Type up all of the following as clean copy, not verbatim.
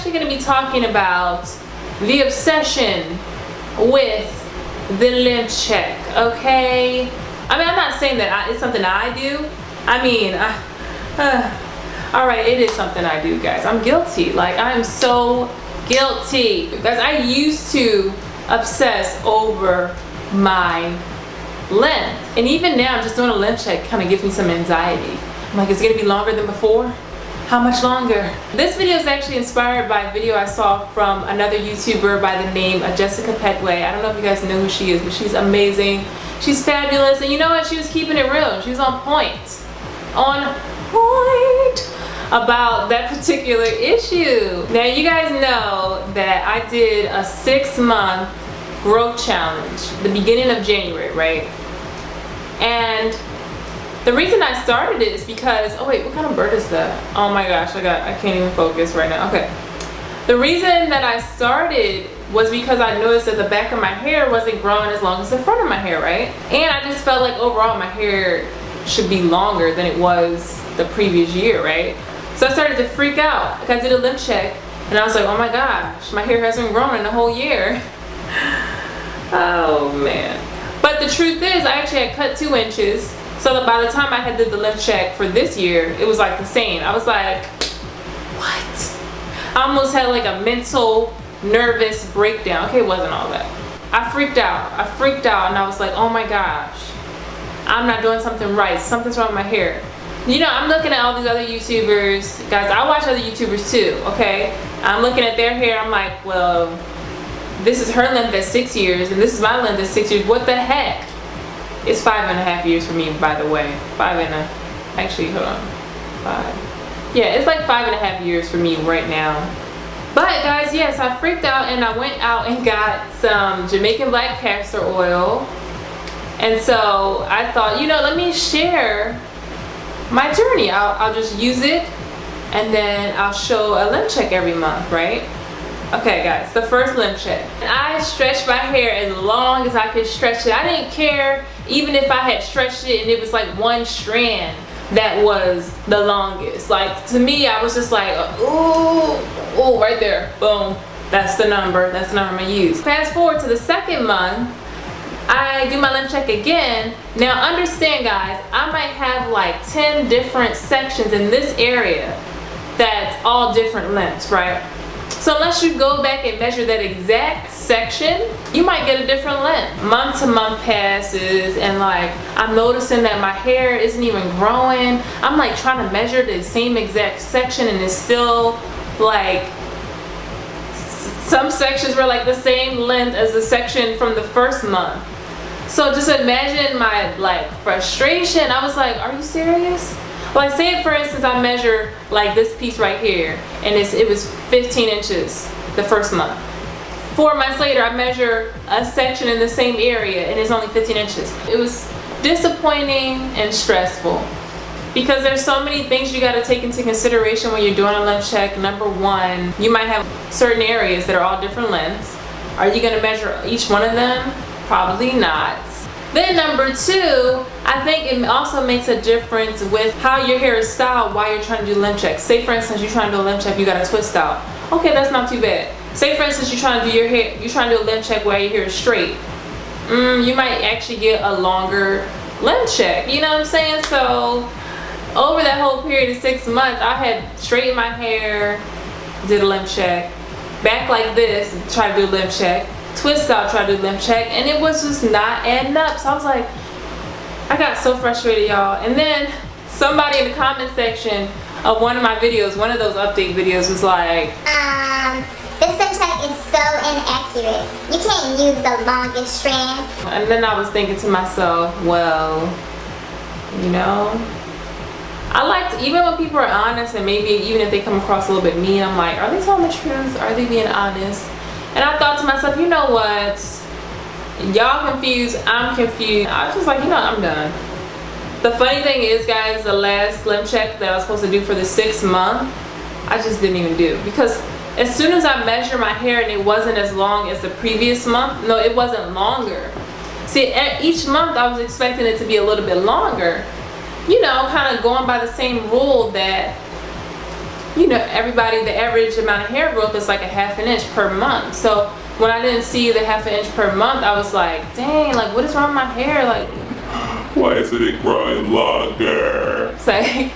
actually going to be talking about the obsession with the length check, okay? I mean, I'm not saying that it's something I do. I mean, all right, it is something I do, guys. I'm guilty. Like, I am so guilty. Guys, I used to obsess over my length. And even now, just doing a length check kind of gives me some anxiety. I'm like, it's gonna be longer than before? How much longer? This video is actually inspired by a video I saw from another YouTuber by the name of Jessica Petway. I don't know if you guys know who she is, but she's amazing. She's fabulous, and you know what? She was keeping it real. She was on point. On point about that particular issue. Now, you guys know that I did a 6-month growth challenge the beginning of January, right? And the reason I started it is because, oh wait, what kind of bird is that? Oh my gosh, I can't even focus right now. Okay. The reason that I started was because I noticed that the back of my hair wasn't growing as long as the front of my hair, right? And I just felt like overall my hair should be longer than it was the previous year, right? So I started to freak out. Like, I did a length check and I was like, oh my gosh, my hair hasn't grown in a whole year. Oh man. But the truth is, I actually had cut 2 inches. So that by the time I had did the length check for this year, it was like the same. I was like, what? I almost had like a mental nervous breakdown. Okay, it wasn't all that. I freaked out and I was like, oh my gosh, I'm not doing something right. Something's wrong with my hair. You know, I'm looking at all these other YouTubers. Guys, I watch other YouTubers too, okay? I'm looking at their hair. I'm like, well, this is her length at 6 years and this is my length at 6 years. What the heck? It's 5.5 years for me, by the way. Actually, hold on. 5. Yeah, it's like 5.5 years for me right now. But guys, yes, I freaked out and I went out and got some Jamaican black castor oil. And so I thought, you know, let me share my journey. I'll just use it and then I'll show a length check every month, right? Okay guys, the first length check. I stretched my hair as long as I could stretch it. I didn't care even if I had stretched it and it was like one strand that was the longest. Like, to me, I was just like, ooh, right there, boom. That's the number I'm gonna use. Fast forward to the second month, I do my length check again. Now understand guys, I might have like 10 different sections in this area that's all different lengths, right? So unless you go back and measure that exact section, you might get a different length. Month to month passes and like I'm noticing that my hair isn't even growing. I'm like trying to measure the same exact section and it's still like some sections were like the same length as the section from the first month. So just imagine my like frustration. I was like, are you serious? Like, say for instance I measure like this piece right here and it was 15 inches the first month. 4 months later I measure a section in the same area and it's only 15 inches. It was disappointing and stressful because there's so many things you got to take into consideration when you're doing a length check. Number one, you might have certain areas that are all different lengths. Are you going to measure each one of them? Probably not. Then number two, I think it also makes a difference with how your hair is styled while you're trying to do length checks. Say for instance you're trying to do a length check, you got a twist out. Okay, that's not too bad. Say for instance you're trying to do your hair, you're trying to do a length check while your hair is straight. You might actually get a longer length check. You know what I'm saying? So over that whole period of 6 months, I had straightened my hair, did a length check, back like this, try to do a length check, twist out, try to do length check, and it was just not adding up. So I was like, I got so frustrated, y'all. And then somebody in the comment section of one of my videos, one of those update videos, was like, this length check is so inaccurate. You can't use the longest strand. And then I was thinking to myself, well, you know, I like to, even when people are honest and maybe even if they come across a little bit mean, I'm like, are they telling the truth? Are they being honest? And I thought to myself, you know what? Y'all confused, I'm confused. I was just like, you know, I'm done. The funny thing is, guys, the last length check that I was supposed to do for the 6th month, I just didn't even do. Because as soon as I measured my hair and it wasn't as long as the previous month, no, it wasn't longer. See, each month I was expecting it to be a little bit longer. You know, kind of going by the same rule that you know, everybody, the average amount of hair growth is like a ½ inch per month. So when I didn't see the ½ inch per month, I was like, dang, like what is wrong with my hair? Like, why isn't it growing longer? it's like,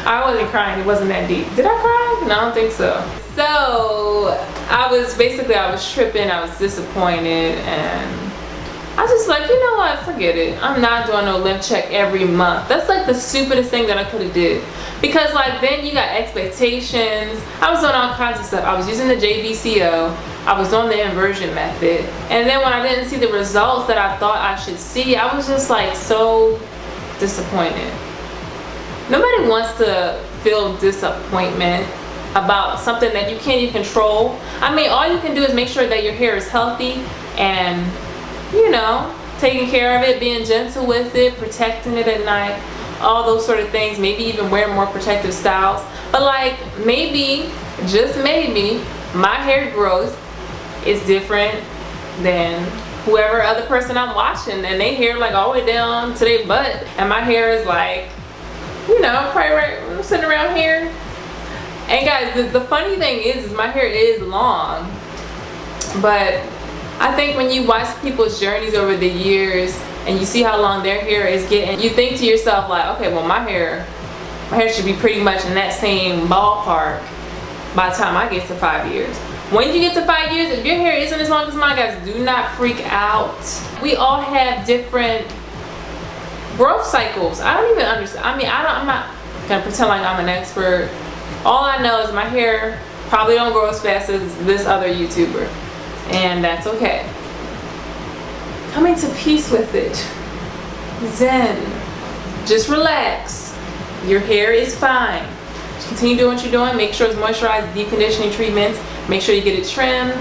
I wasn't crying, it wasn't that deep. Did I cry? No, I don't think so. So I was tripping, I was disappointed, and I was just like, you know what, forget it. I'm not doing no length check every month. That's like the stupidest thing that I could have did. Because like then you got expectations. I was doing all kinds of stuff. I was using the JVCO. I was doing the inversion method. And then when I didn't see the results that I thought I should see, I was just like so disappointed. Nobody wants to feel disappointment about something that you can't even control. I mean, all you can do is make sure that your hair is healthy and, you know, taking care of it, being gentle with it, protecting it at night, all those sort of things. Maybe even wearing more protective styles. But like maybe, just maybe, my hair growth is different than whoever other person I'm watching, and they hair like all the way down to their butt, and my hair is like, you know, probably right, sitting around here. And guys, the funny thing is my hair is long, but I think when you watch people's journeys over the years and you see how long their hair is getting, you think to yourself like, okay, well my hair should be pretty much in that same ballpark by the time I get to 5 years. When you get to 5 years, if your hair isn't as long as mine, guys, do not freak out. We all have different growth cycles. I don't even understand. I mean, I'm not gonna pretend like I'm an expert. All I know is my hair probably don't grow as fast as this other YouTuber, and that's okay. Coming to peace with it. Zen. Just relax. Your hair is fine. Just continue doing what you're doing. Make sure it's moisturized, deep conditioning treatments. Make sure you get it trimmed.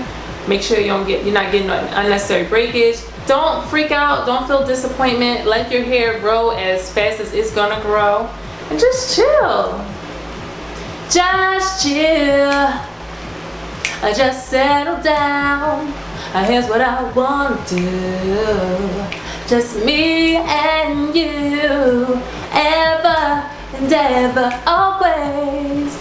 Make sure you're not getting unnecessary breakage. Don't freak out. Don't feel disappointment. Let your hair grow as fast as it's gonna grow, and just chill. Just chill. Just settle down. Here's what I want to do. Just me and you, ever and ever, always.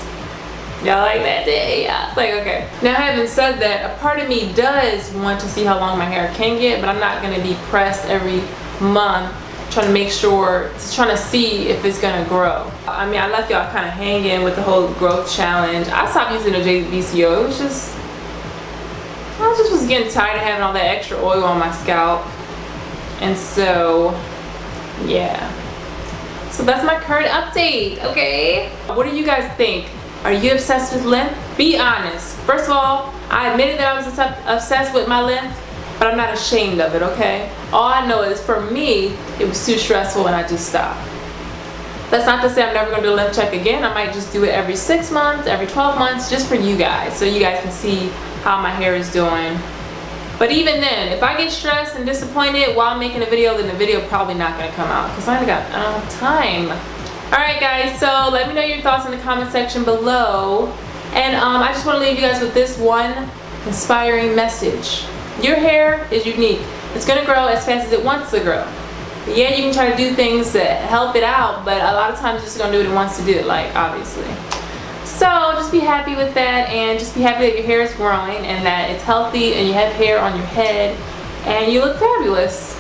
Y'all like that? Yeah. It's like, okay. Now, having said that, a part of me does want to see how long my hair can get, but I'm not going to be pressed every month trying to make sure, trying to see if it's going to grow. I mean, I left y'all kind of hanging with the whole growth challenge. I stopped using the JVCO. It was just, I just was getting tired of having all that extra oil on my scalp. And so, yeah. So that's my current update, okay? What do you guys think? Are you obsessed with length? Be honest. First of all, I admitted that I was obsessed with my length, but I'm not ashamed of it, okay? All I know is for me, it was too stressful and I just stopped. That's not to say I'm never gonna do a length check again. I might just do it every 6 months, every 12 months, just for you guys, so you guys can see how my hair is doing. But even then, if I get stressed and disappointed while making a video, then the video probably not gonna come out because I don't have time. Alright guys, so let me know your thoughts in the comment section below. And I just want to leave you guys with this one inspiring message. Your hair is unique. It's gonna grow as fast as it wants to grow. Yeah, you can try to do things to help it out, but a lot of times it's just gonna do what it wants to do, like obviously. So just be happy with that, and just be happy that your hair is growing and that it's healthy and you have hair on your head and you look fabulous.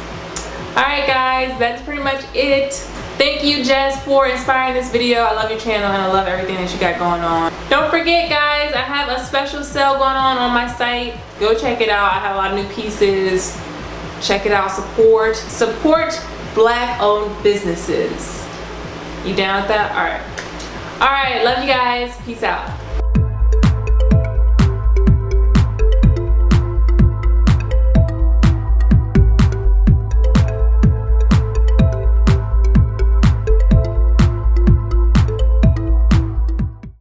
Alright guys, that's pretty much it. Thank you, Jess, for inspiring this video. I love your channel and I love everything that you got going on. Don't forget guys, I have a special sale going on my site. Go check it out. I have a lot of new pieces. Check it out. Support Black-owned businesses. You down with that? Alright. Alright, love you guys. Peace out.